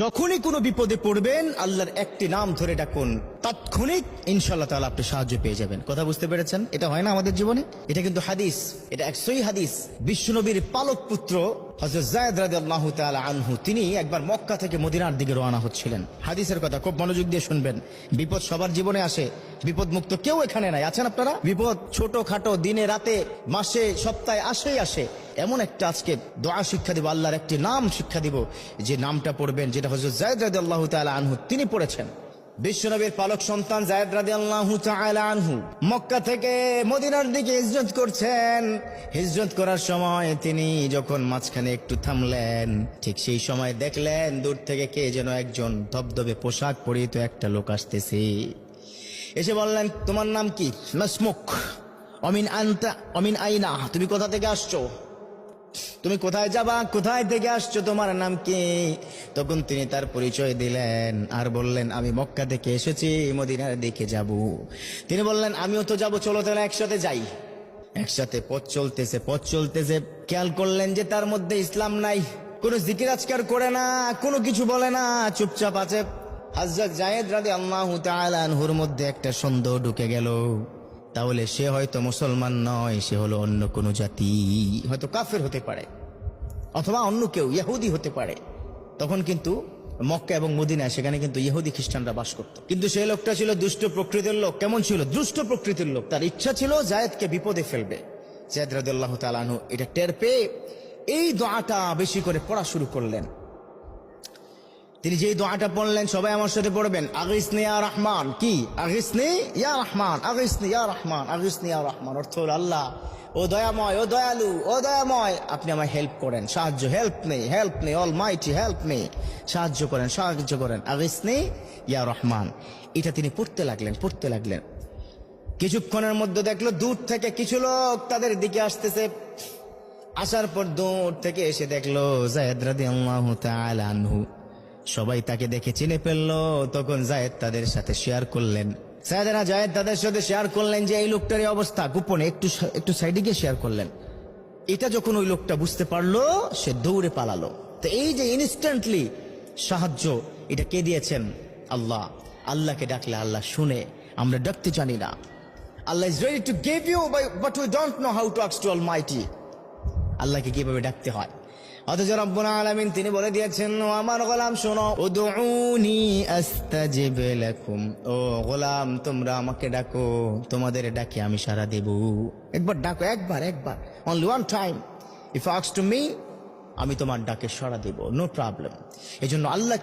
যখনই কোনো বিপদে পড়বেন আল্লাহর একটি নাম ধরে ডাকুন, তাৎক্ষণিক ইনশাআল্লাহ তাআলা আপনি সাহায্য পেয়ে যাবেন। কথা বুঝতে পেরেছেন? এটা হয় না আমাদের জীবনে, এটা কিন্তু হাদিস, এটা এক সহিহ হাদিস। বিশ্বনবীর পালক পুত্র হযরত যায়েদ রাদিয়াল্লাহু তাআলা আনহু, তিনি একবার মক্কা থেকে মদিনার দিকে রওনা হচ্ছিলেন। হাদিসের কথা খুব মনোযোগ দিয়ে শুনবেন। বিপদ সবার জীবনে আসে, বিপদ মুক্ত কেউ এখানে নাই। আছেন আপনারা? বিপদ ছোট খাটো, দিনে রাতে, মাসে সপ্তাহে আসেই আসে। এমন একটা আজকে দোয়া শিক্ষা দিব, আল্লাহর একটি নাম শিক্ষা দিব, যে নামটা পড়বেন, যেটা হযরত যায়েদ রাদিয়াল্লাহু তাআলা আনহু তিনি পড়েছেন। বিশ্বনবীর পালক সন্তান যায়েদ রাদিয়াল্লাহু তাআলা আনহু মক্কা থেকে মদিনার দিকে হিজরত করছেন। হিজরত করার সময় তিনি যখন মাঝখানে একটু থামলেন, ঠিক সেই সময় দেখলেন দূর থেকে কে যেন একজন ধবধবে পোশাক পরিহিত একটা লোক আসতেছে। এসে বললেন, তোমার নাম কি? মাসমুক। অমিন আনতা অমিন আইনা, তুমি কোথা থেকে আসছো? তুমি কোথায় যাবা? কোথায় থেকে আসছো? তোমার নাম কি? তখন তিনি তার পরিচয় দিলেন আর বললেন, আমি মক্কা থেকে এসেছি, মদিনার দিকে যাব। তিনি বললেন, আমিও তো যাব, চলো তাহলে একসাথে যাই। একসাথে পথ চলতেছে খেয়াল করলেন যে তার মধ্যে ইসলাম নাই, কোনো জিকির আজকার করে না, কোনো কিছু বলে না, চুপচাপ আছে। হযরত যায়েদ রাদিয়াল্লাহু তাআলা আনহুর মধ্যে একটা সন্দেহ ঢুকে গেল, তাহলে সে হয়তো মুসলমান নয়, সে হলো অন্য কোনো জাতি, হয়তো কাফের হতে পারে, অথবা অন্য কেউ ইহুদি হতে পারে। তখন কিন্তু মক্কা এবং মদিনা, সেখানে কিন্তু ইহুদি খ্রিস্টানরা বাস করত। কিন্তু সেই লোকটা ছিল দুষ্ট প্রকৃতির লোক। কেমন ছিল? দুষ্ট প্রকৃতির লোক। তার ইচ্ছা ছিল যায়েদকে বিপদে ফেলবে। যায়েদ রাদিয়াল্লাহু তাআলা আনহু এটা টের পেয়ে এই দোয়াটা বেশি করে পড়া শুরু করলেন। তিনি যেই দোয়াটা পড়লেন, সবাই আমার সাথে পড়বেন, আগিসনি ইয়া রহমান। কি? আগিসনি ইয়া রহমান, আগিসনি ইয়া রহমান, আগিসনি ইয়া রহমান। অর্থ হলো, আল্লাহ ও দয়াময়, ও দয়ালু, ও দয়াময়, আপনি আমায় হেল্প করেন, সাহায্য, help me Almighty, help me, সাহায্য করেন। আগিসনি ইয়া রহমান। এটা তিনি পড়তে লাগলেন। কিছুক্ষণের মধ্যে দেখলো দূর থেকে কিছু লোক তাদের দিকে আসতেছে। আসার পর দূর থেকে এসে দেখলো যায়েদ রাদিয়াল্লাহু তাআলা আনহু। সবাই তাকে দেখে চিনে ফেললো। তখন যায়েদ তাদের সাথে শেয়ার করলেন, যায়েদ তাদের সাথে শেয়ার করলেন যে এই লোকটার এই অবস্থা, গোপনে একটু সাইডে গিয়ে শেয়ার করলেন। এটা যখন ওই লোকটা বুঝতে পারলো, সে দৌড়ে পালালো। তো এই যে ইনস্ট্যান্টলি সাহায্য, এটা কে দিয়েছেন? আল্লাহ। আল্লাহকে ডাকলে আল্লাহ শুনে, আমরা ডাকতে জানি না। Allah is ready to give you, but we don't know how to ask to Almighty. আল্লাহকে কিভাবে ডাকতে হয়। অথচ রব্বুল আলামিন তিনি বলে দিয়েছেন, ও আমার গোলাম শোনো, উদউনি আস্তাজিব লাকুম, ও গোলাম তোমরা আমাকে ডাকো, তোমাদের ডাকে আমি সাড়া দেব। একবার ডাকো, একবার, only one time. If ask to me, আমি তোমার ডাকে সাড়া দেব, নো প্রবলেম। এজন্য আল্লাহকে